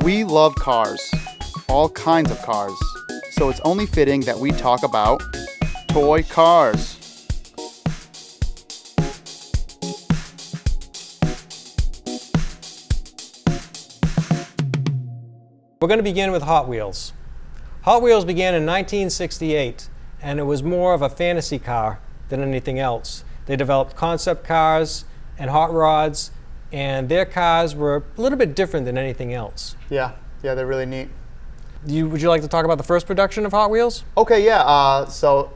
We love cars, all kinds of cars, so it's only fitting that we talk about toy cars. We're going to begin with Hot Wheels. Hot Wheels began in 1968, and it was more of a fantasy car than anything else. They developed concept cars and hot rods, and their cars were a little bit different than anything else. Yeah, they're really neat. Would you like to talk about the first production of Hot Wheels? Okay, yeah. So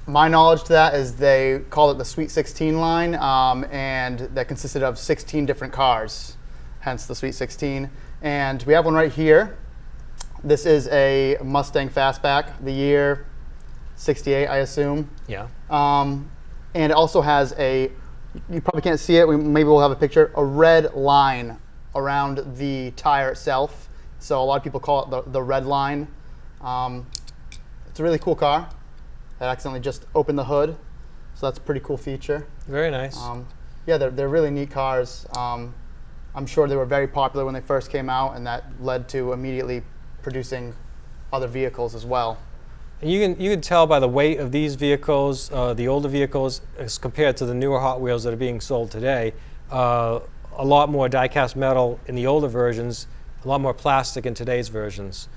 my knowledge to that is they called it the Sweet 16 line, and that consisted of 16 different cars, hence the Sweet 16. And we have one right here. This is a Mustang Fastback, the year 68, I assume. Yeah. And it also has you probably can't see it, maybe we'll have a picture, a red line around the tire itself. So a lot of people call it the red line. It's a really cool car. I accidentally just opened the hood, so that's a pretty cool feature. Very nice. Yeah, they're really neat cars. I'm sure they were very popular when they first came out, and that led to immediately producing other vehicles as well. You can tell by the weight of these vehicles, the older vehicles, as compared to the newer Hot Wheels that are being sold today. A lot more die-cast metal in the older versions, a lot more plastic in today's versions.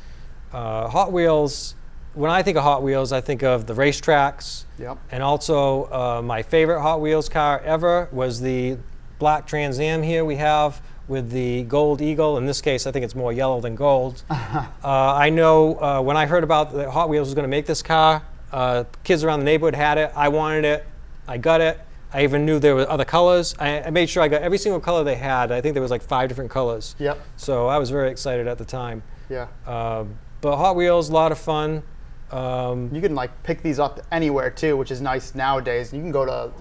Hot Wheels, when I think of Hot Wheels, I think of the racetracks. Yep. And also my favorite Hot Wheels car ever was the black Trans Am here we have with the gold eagle. In this case, I think it's more yellow than gold. I know when I heard about that Hot Wheels was going to make this car, kids around the neighborhood had it. I wanted it. I got it. I even knew there were other colors. I made sure I got every single color they had. I think there was like 5 different colors. Yep. So I was very excited at the time. Yeah. But Hot Wheels, a lot of fun. You can like pick these up anywhere too, which is nice nowadays. You can go to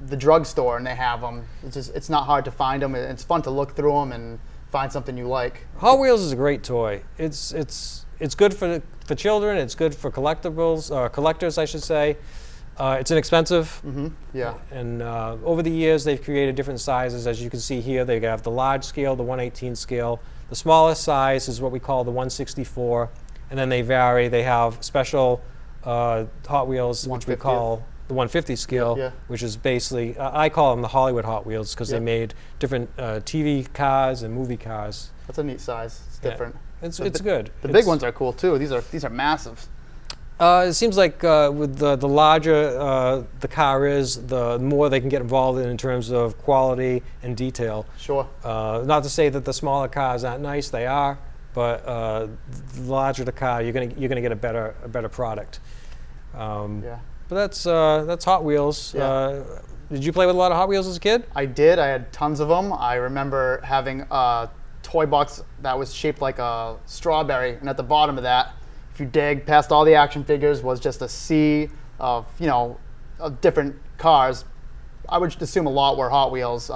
the drugstore and they have them. It's not hard to find them. It's fun to look through them and find something you like. Hot Wheels is a great toy. It's good for children. It's good for collectors, I should say. It's inexpensive. Mm-hmm. Yeah. And over the years, they've created different sizes. As you can see here, they have the large scale, the 1/18 scale. The smallest size is what we call the 1/64, and then they vary. They have special Hot Wheels, which we call the 150 scale, which is basically, I call them the Hollywood Hot Wheels because they made different TV cars and movie cars. That's a neat size. It's different. It's good. The big ones are cool too. These are massive. It seems like with the larger the car is, the more they can get involved in terms of quality and detail. Sure. Not to say that the smaller cars aren't nice, they are, but the larger the car, you're gonna get a better product. Yeah. But that's Hot Wheels. Yeah. Did you play with a lot of Hot Wheels as a kid? I did. I had tons of them. I remember having a toy box that was shaped like a strawberry, and at the bottom of that, if you dig past all the action figures, was just a sea of of different cars. I would assume a lot were Hot Wheels,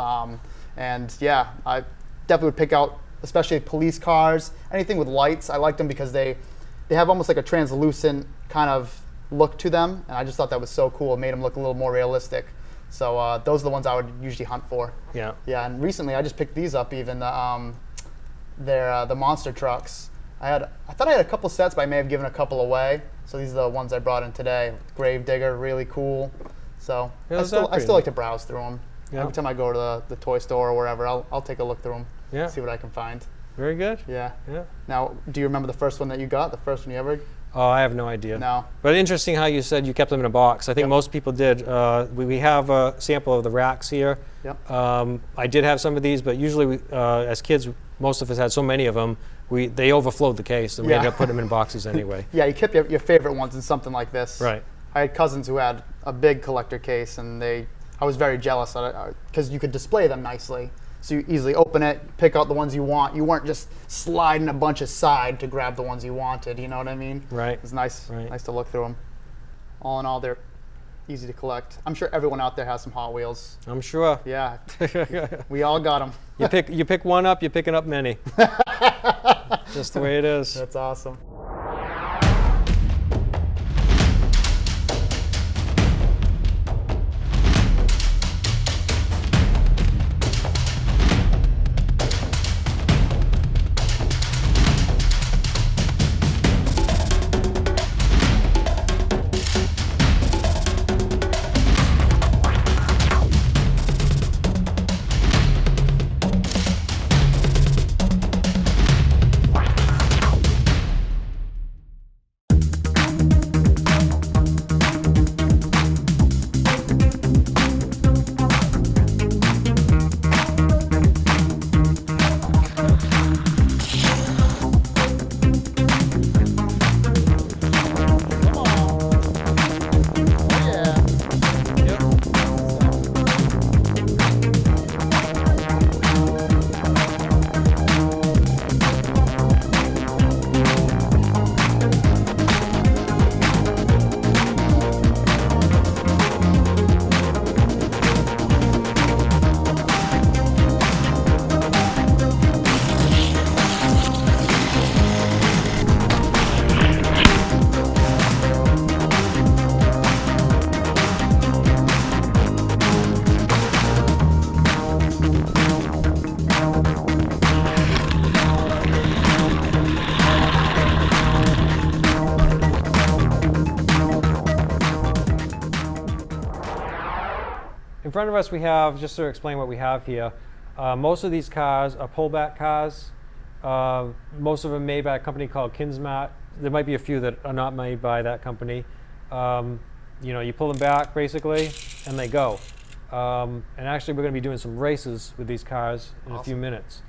and yeah, I definitely would pick out, especially police cars, anything with lights. I liked them because they have almost like a translucent kind of look to them, and I just thought that was so cool. It made them look a little more realistic. So those are the ones I would usually hunt for. Yeah. Yeah, and recently I just picked these up. Even they're the monster trucks. I thought I had a couple sets, but I may have given a couple away. So these are the ones I brought in today. Grave Digger, really cool. So I still like to browse through them. Yeah. Every time I go to the toy store or wherever, I'll take a look through them. Yeah. See what I can find. Very good. Yeah. Yeah. Now, do you remember the first one that you got? The first one you ever? Oh, I have no idea. No. But interesting how you said you kept them in a box. I think most people did. We have a sample of the racks here. Yep. I did have some of these, but usually as kids, most of us had so many of them, they overflowed the case, and we ended up putting them in boxes anyway. Yeah, you kept your favorite ones in something like this. Right. I had cousins who had a big collector case, and I was very jealous because you could display them nicely. So you easily open it, pick out the ones you want. You weren't just sliding a bunch aside to grab the ones you wanted. You know what I mean? Right. It's nice, right. Nice to look through them. All in all, they're easy to collect. I'm sure everyone out there has some Hot Wheels. I'm sure. Yeah, we all got them. You pick one up, you're picking up many. Just the way it is. That's awesome. in front of us we have, just to explain what we have here, most of these cars are pullback cars. Most of them made by a company called Kinsmat. There might be a few that are not made by that company. You know, you pull them back basically, and they go. And actually, we're going to be doing some races with these cars in a few minutes.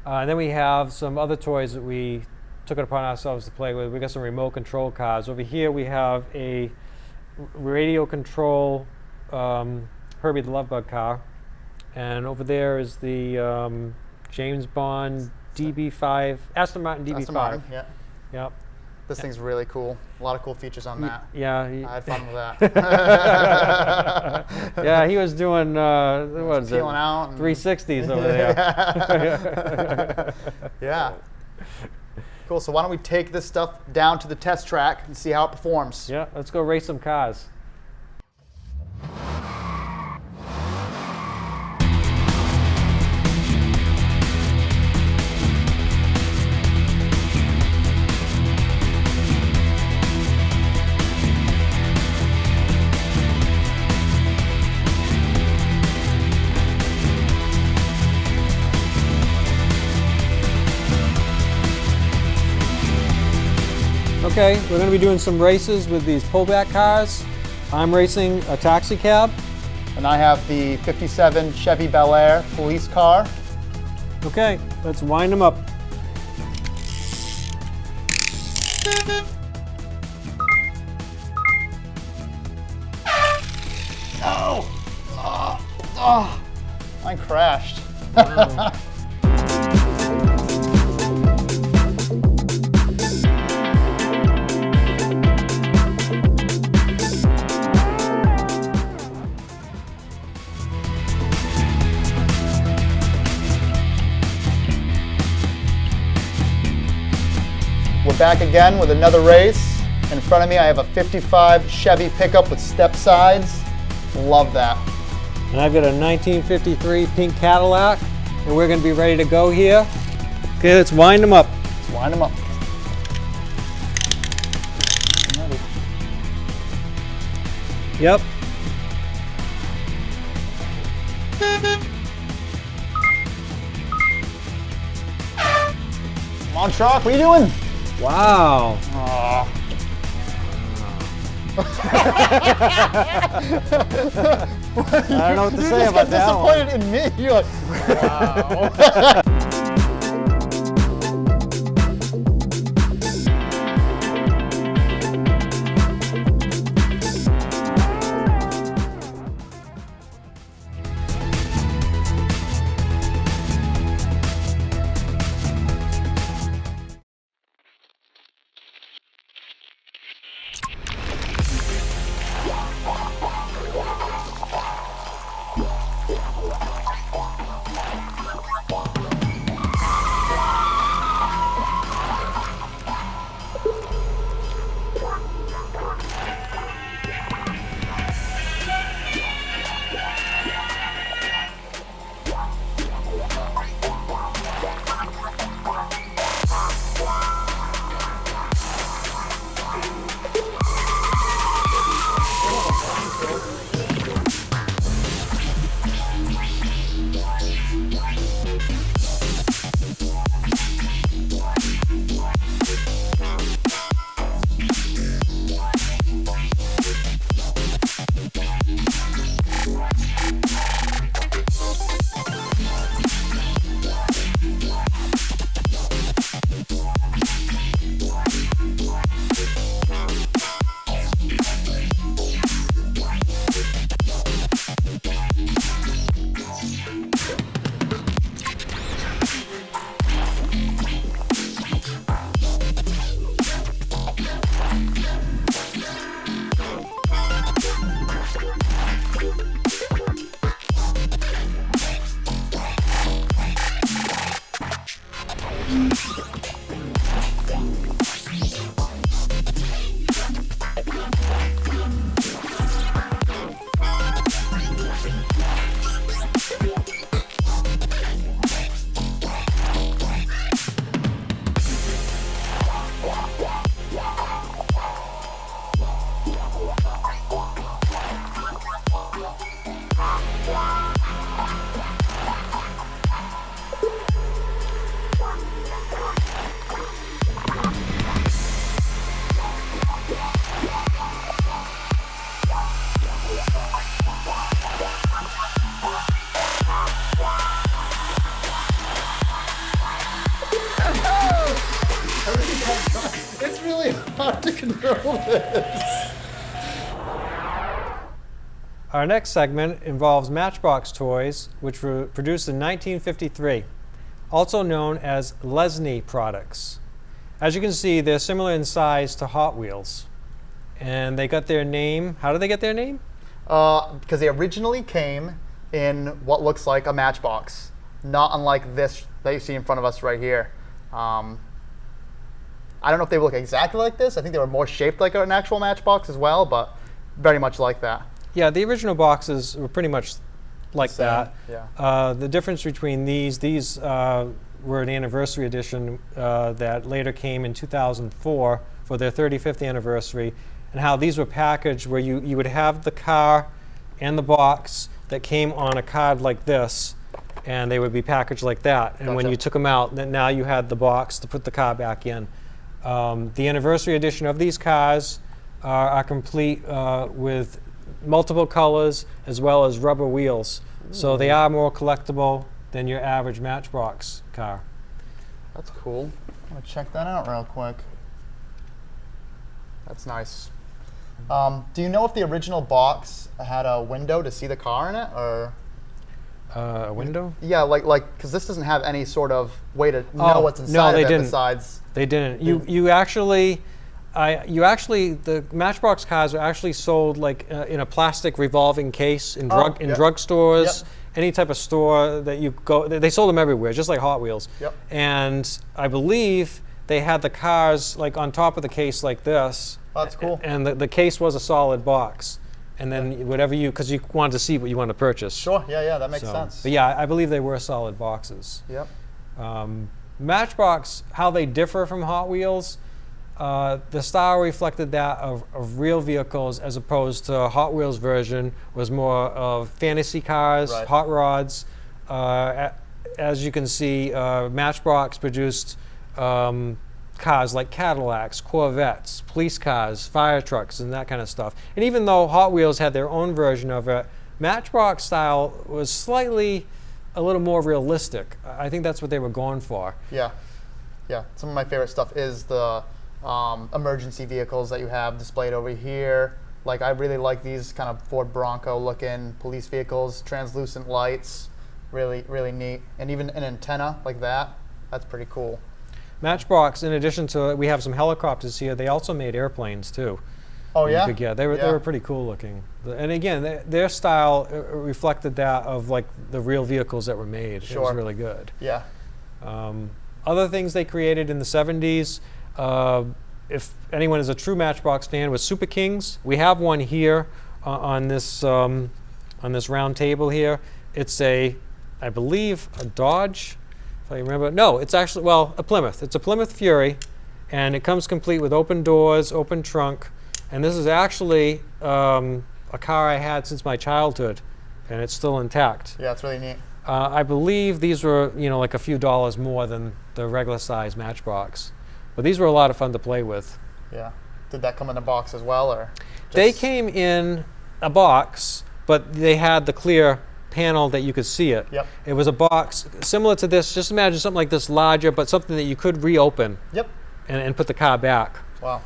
And then we have some other toys that we took it upon ourselves to play with. We got some remote control cars. Over here, we have a radio control Herbie the Love Bug car, and over there is the James Bond DB5, Aston Martin DB5. Aston Martin, yeah. Yep. This thing's really cool. A lot of cool features on that. Yeah. I had fun with that. Yeah, he was doing what is it? Peeling out. 360s over there. Yeah. Cool. So why don't we take this stuff down to the test track and see how it performs? Yeah, let's go race some cars. Okay, we're going to be doing some races with these pullback cars. I'm racing a taxi cab. And I have the 57 Chevy Bel Air police car. Okay, let's wind them up. No! Mine crashed. We're back again with another race. In front of me, I have a 55 Chevy pickup with step sides. Love that. And I've got a 1953 pink Cadillac, and we're going to be ready to go here. Okay, let's wind them up. Let's wind them up. I'm ready. Yep. Come on, truck, what are you doing? Wow. I don't know what to say about that one. Disappointed in me. You're like, wow. control this. Our next segment involves Matchbox toys, which were produced in 1953, also known as Lesney products. As you can see, they're similar in size to Hot Wheels. And they got their name. How did they get their name? Because they originally came in what looks like a Matchbox, not unlike this that you see in front of us right here. I don't know if they look exactly like this. I think they were more shaped like an actual Matchbox as well, but very much like that. Yeah, the original boxes were pretty much like Same, that. yeah. The difference between these were an anniversary edition that later came in 2004 for their 35th anniversary, and how these were packaged where you would have the car and the box that came on a card like this, and they would be packaged like that. And when Gotcha. you took them out, then now you had the box to put the car back in. The anniversary edition of these cars are complete with multiple colors as well as rubber wheels. So they are more collectible than your average Matchbox car. That's cool. I'm gonna check that out real quick. That's nice. Do you know if the original box had a window to see the car in it, or? A window? Yeah, like because this doesn't have any sort of way to know what's inside no, of they it didn't. besides. They didn't. You actually the Matchbox cars are actually sold like in a plastic revolving case in drugstores, Yep. any type of store that you go. They sold them everywhere, just like Hot Wheels. Yep. And I believe they had the cars like on top of the case like this. Oh, that's cool. And the case was a solid box. And then whatever because you wanted to see what you wanted to purchase. Sure. Yeah, that makes So, sense. But yeah, I believe they were solid boxes. Yep. Matchbox, how they differ from Hot Wheels, the style reflected that of real vehicles as opposed to Hot Wheels version was more of fantasy cars, Right. hot rods. As you can see, Matchbox produced cars like Cadillacs, Corvettes, police cars, fire trucks, and that kind of stuff. And even though Hot Wheels had their own version of it, Matchbox style was slightly a little more realistic. I think that's what they were going for. Yeah. Some of my favorite stuff is the emergency vehicles that you have displayed over here. Like I really like these kind of Ford Bronco looking police vehicles, translucent lights, really, really neat. And even an antenna like that, that's pretty cool. Matchbox, in addition to, we have some helicopters here, they also made airplanes too. Oh yeah? They were pretty cool looking. And again, their style reflected that of like the real vehicles that were made. It was Sure. really good. Yeah. Other things they created in the 70s, if anyone is a true Matchbox fan, was Super Kings. We have one here on this round table here. It's I believe, a Dodge, if I remember. No, it's actually, well, a Plymouth. It's a Plymouth Fury, and it comes complete with open doors, open trunk, and this is actually a car I had since my childhood, and it's still intact. Yeah, it's really neat. I believe these were, like a few dollars more than the regular size Matchbox, but these were a lot of fun to play with. Yeah. Did that come in a box as well, or? They came in a box, but they had the clear panel that you could see it. Yep. It was a box similar to this. Just imagine something like this larger, but something that you could reopen Yep. and put the car back. Wow.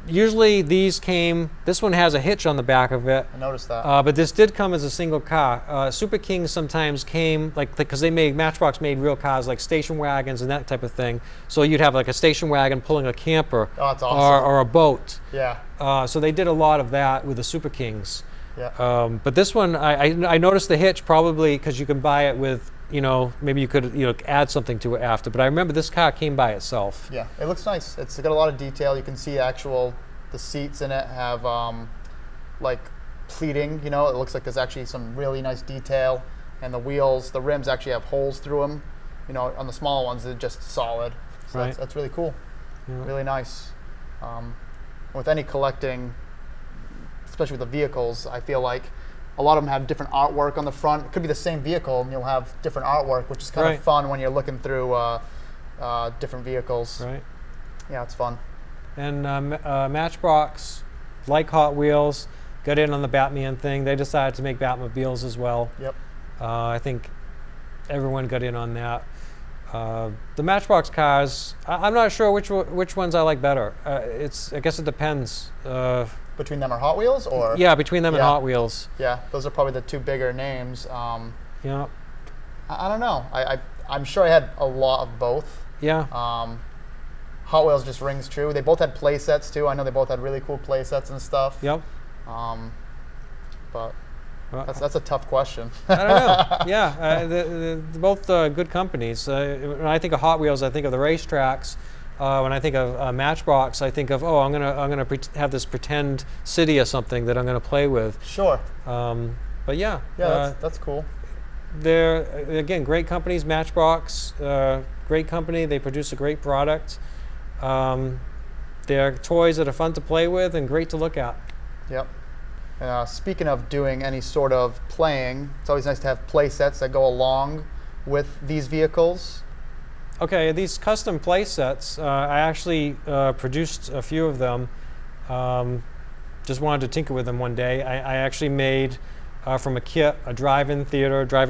Usually these came, this one has a hitch on the back of it. I noticed that. But this did come as a single car. Super Kings sometimes came, because Matchbox made real cars like station wagons and that type of thing. So you'd have like a station wagon pulling a camper Oh, that's awesome. or a boat. Yeah. So they did a lot of that with the Super Kings. Yeah. But this one, I noticed the hitch probably because you can buy it with, maybe you could add something to it after. But I remember this car came by itself. Yeah, it looks nice. It's got a lot of detail. You can see the seats in it have like pleating. It looks like there's actually some really nice detail. And the wheels, the rims actually have holes through them. On the smaller ones, they're just solid. So Right. that's really cool. Yeah. Really nice. With any collecting, especially with the vehicles, I feel like a lot of them have different artwork on the front. It could be the same vehicle, and you'll have different artwork, which is kind Right. of fun when you're looking through different vehicles. Right. Yeah, it's fun. And Matchbox, like Hot Wheels, got in on the Batman thing. They decided to make Batmobiles as well. Yep. I think everyone got in on that. The Matchbox cars, I'm not sure which ones I like better. I guess it depends. Between them or Hot Wheels, or Yeah, between them and Yeah. Hot Wheels. Yeah, those are probably the two bigger names. Yeah, I don't know. I'm sure I had a lot of both. yeah. Hot Wheels just rings true. They both had play sets too. I know they both had really cool play sets and stuff. Yep. But that's a tough question. I don't know. Yeah, they're both good companies. When I think of Hot Wheels, I think of the racetracks. When I think of Matchbox, I think of, oh, I'm gonna have this pretend city or something that I'm gonna play with. Sure. But yeah. Yeah, that's cool. They're again great companies. Matchbox, great company. They produce a great product. They're toys that are fun to play with and great to look at. Yep. Speaking of doing any sort of playing, it's always nice to have play sets that go along with these vehicles. Okay, these custom play sets, I actually produced a few of them. Just wanted to tinker with them one day. I actually made from a kit a drive-in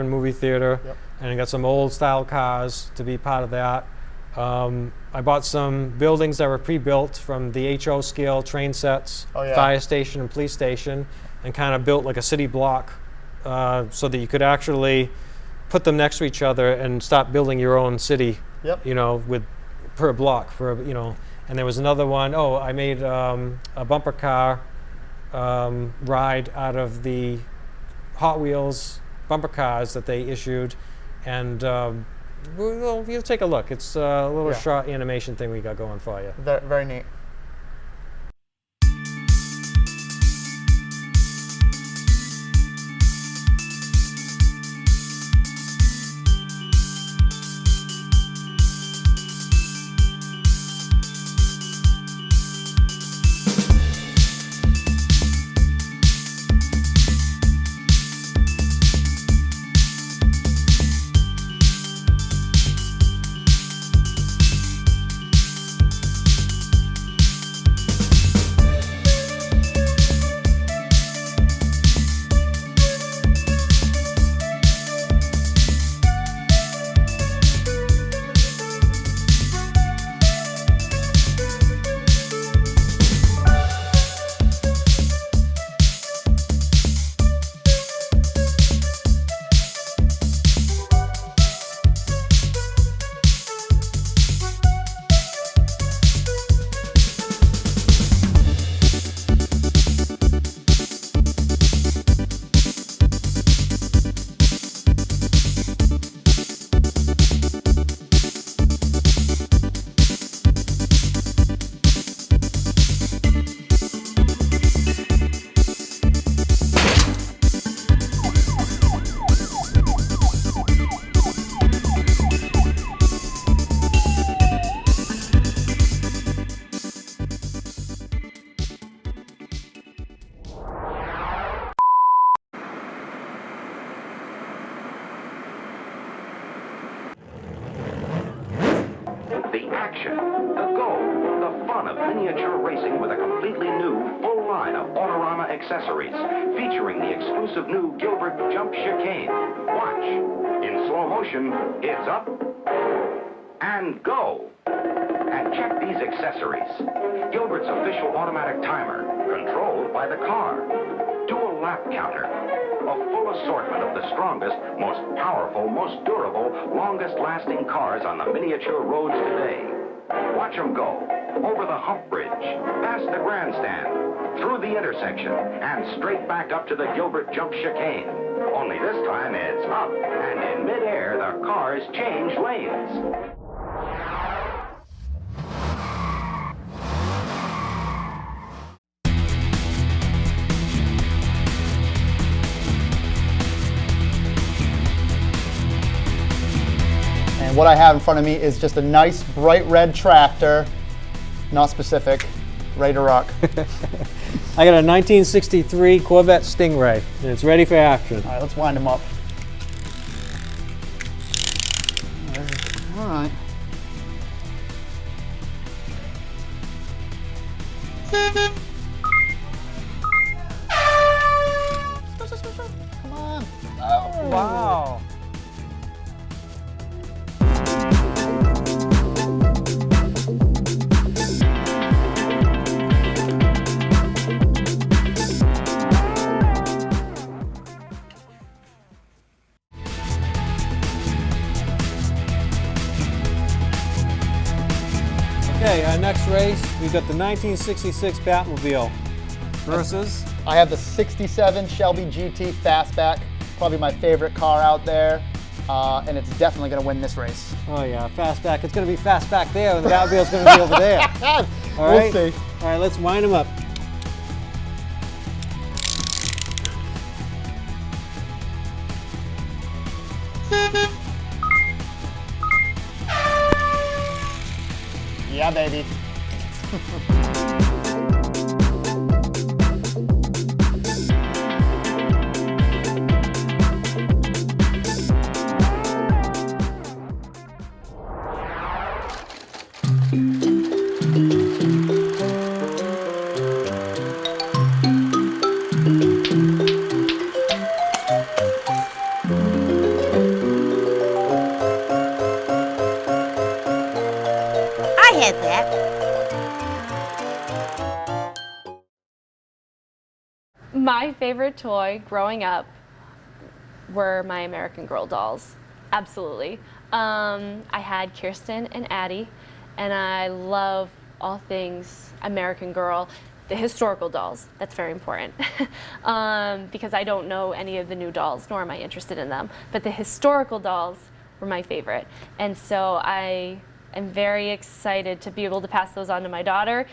movie theater, Yep. and I got some old style cars to be part of that. I bought some buildings that were pre-built from the HO scale train sets, Oh, yeah. fire station and police station, and kind of built like a city block so that you could actually put them next to each other and start building your own city. Yep. You know, per block, and there was another one. Oh, I made a bumper car ride out of the Hot Wheels bumper cars that they issued, and you'll take a look. It's a little Yeah. short animation thing we got going for you. Very, very neat. The action, the go, the fun of miniature racing with a completely new, full line of Autorama accessories, featuring the exclusive new Gilbert Jump Chicane. Watch. In slow motion, it's up and go. And check these accessories. Gilbert's official automatic timer, controlled by the car. Dual lap counter. A full assortment of the strongest, most powerful, most durable, longest-lasting cars on the miniature roads today. Watch them go. Over the hump bridge, past the grandstand, through the intersection, and straight back up to the Gilbert Jump Chicane. Only this time it's up, and in midair, the cars change lanes. And what I have in front of me is just a nice bright red tractor, not specific, ready to rock. I got a 1963 Corvette Stingray, and it's ready for action. All right, let's wind them up. All right. Come on. Oh. Wow. Okay, our next race, we've got the 1966 Batmobile versus... I have the 67 Shelby GT Fastback, probably my favorite car out there, and it's definitely going to win this race. Oh yeah, Fastback. It's going to be Fastback there, and the Batmobile's going to be over there. All right? We'll see. All right, let's wind them up. Yeah, baby. I had that. My favorite toy growing up were my American Girl dolls. Absolutely. I had Kirsten and Addie, and I love all things American Girl. The historical dolls, that's very important. Because I don't know any of the new dolls, nor am I interested in them. But the historical dolls were my favorite. And so I am very excited to be able to pass those on to my daughter.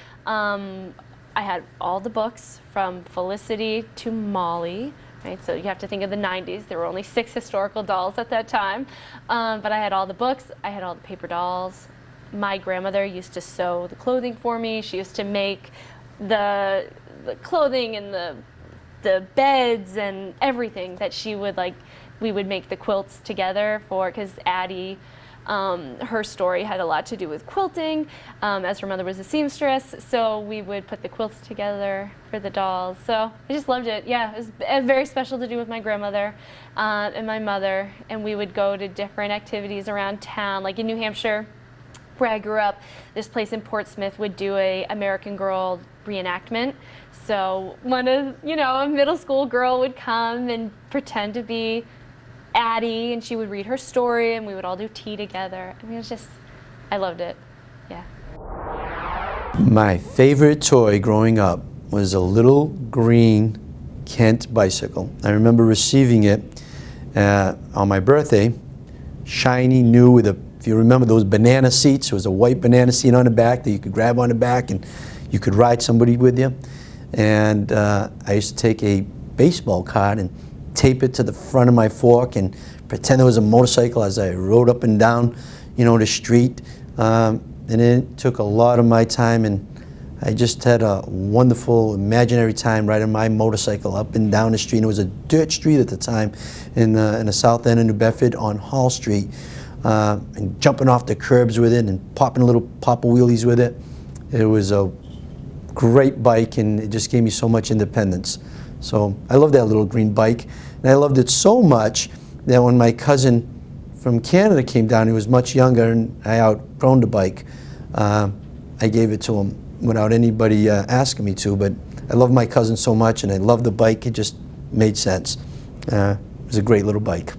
I had all the books from Felicity to Molly, right? So you have to think of the 90s. There were only 6 historical dolls at that time. But I had all the books, I had all the paper dolls. My grandmother used to sew the clothing for me. She used to make the clothing and the beds and everything that she would like. We would make the quilts together for, because Addie, her story had a lot to do with quilting, as her mother was a seamstress, so we would put the quilts together for the dolls. So I just loved it. Yeah, it was very special to do with my grandmother and my mother, and we would go to different activities around town, like in New Hampshire, where I grew up. This place in Portsmouth would do a American Girl reenactment. So a middle school girl would come and pretend to be Addie, and she would read her story, and we would all do tea together. I mean, it was just, I loved it. Yeah. My favorite toy growing up was a little green Kent bicycle. I remember receiving it on my birthday, shiny, new, with if you remember those banana seats, there was a white banana seat on the back that you could grab on the back and you could ride somebody with you. And I used to take a baseball card and tape it to the front of my fork and pretend it was a motorcycle as I rode up and down, the street. And it took a lot of my time, and I just had a wonderful imaginary time riding my motorcycle up and down the street. And it was a dirt street at the time in the south end of New Bedford on Hall Street, and jumping off the curbs with it and popping little papa wheelies with it. It was a great bike, and it just gave me so much independence. So I loved that little green bike, and I loved it so much that when my cousin from Canada came down, he was much younger, and I outgrown the bike. I gave it to him without anybody asking me to, but I love my cousin so much, and I loved the bike. It just made sense. It was a great little bike.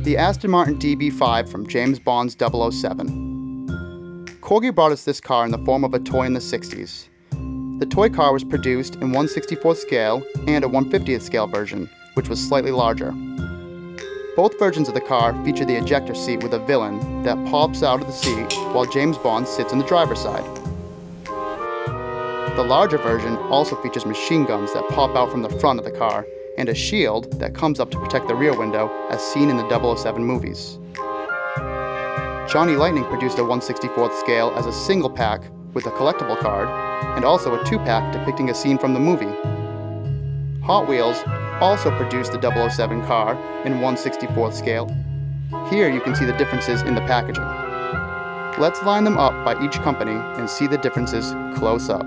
The Aston Martin DB5 from James Bond's 007. Corgi brought us this car in the form of a toy in the 60s. The toy car was produced in 1/64th scale and a 1/50th scale version, which was slightly larger. Both versions of the car feature the ejector seat with a villain that pops out of the seat while James Bond sits on the driver's side. The larger version also features machine guns that pop out from the front of the car and a shield that comes up to protect the rear window as seen in the 007 movies. Johnny Lightning produced a 1/64th scale as a single pack with a collectible card, and also a 2-pack depicting a scene from the movie. Hot Wheels also produced the 007 car in 1/64th scale. Here you can see the differences in the packaging. Let's line them up by each company and see the differences close up.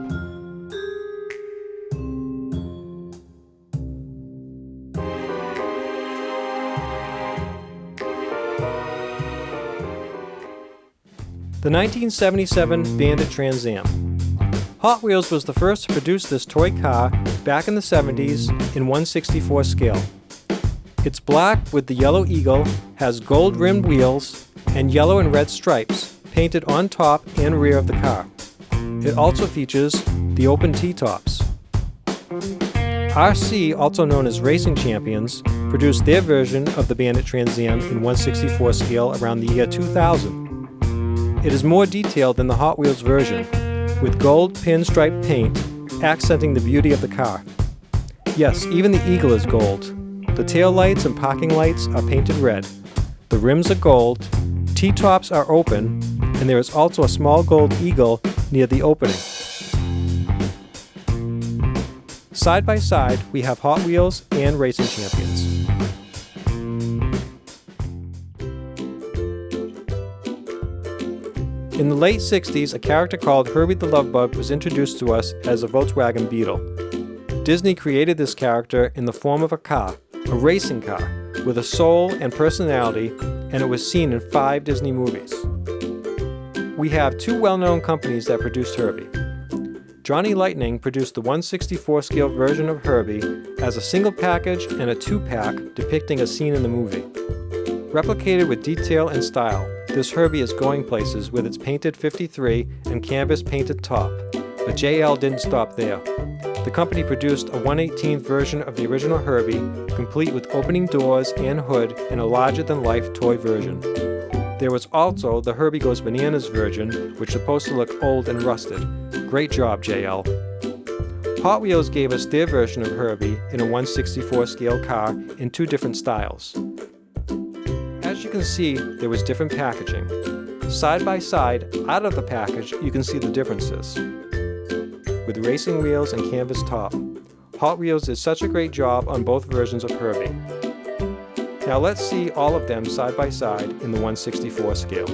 The 1977 Bandit Trans Am. Hot Wheels was the first to produce this toy car back in the 70s in 1/64 scale. It's black with the yellow eagle, has gold-rimmed wheels, and yellow and red stripes painted on top and rear of the car. It also features the open T-tops. RC, also known as Racing Champions, produced their version of the Bandit Trans Am in 1/64 scale around the year 2000. It is more detailed than the Hot Wheels version, with gold pinstripe paint accenting the beauty of the car. Yes, even the eagle is gold. The tail lights and parking lights are painted red. The rims are gold, T-tops are open, and there is also a small gold eagle near the opening. Side by side, we have Hot Wheels and Racing Champions. In the late 60s, a character called Herbie the Love Bug was introduced to us as a Volkswagen Beetle. Disney created this character in the form of a car, a racing car, with a soul and personality, and it was seen in 5 Disney movies. We have 2 well-known companies that produced Herbie. Johnny Lightning produced the 1/64 scale version of Herbie as a single package and a 2-pack depicting a scene in the movie. Replicated with detail and style, this Herbie is going places with its painted 53 and canvas painted top, but JL didn't stop there. The company produced a 1/18th version of the original Herbie, complete with opening doors and hood in a larger-than-life toy version. There was also the Herbie Goes Bananas version, which was supposed to look old and rusted. Great job, JL. Hot Wheels gave us their version of Herbie in a 1/64 scale car in 2 different styles. As you can see, there was different packaging. Side by side, out of the package, you can see the differences. With racing wheels and canvas top, Hot Wheels did such a great job on both versions of Herbie. Now let's see all of them side by side in the 1/64 scale.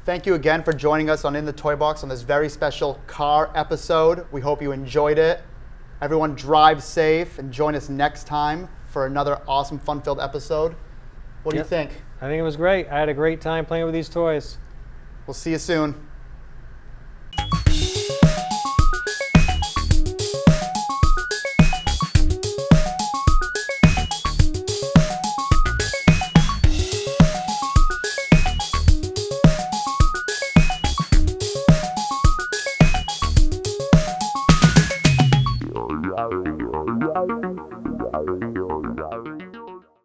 Thank you again for joining us on In the Toy Box on this very special car episode. We hope you enjoyed it. Everyone drive safe and join us next time for another awesome fun-filled episode. What do you think? I think it was great. I had a great time playing with these toys. We'll see you soon.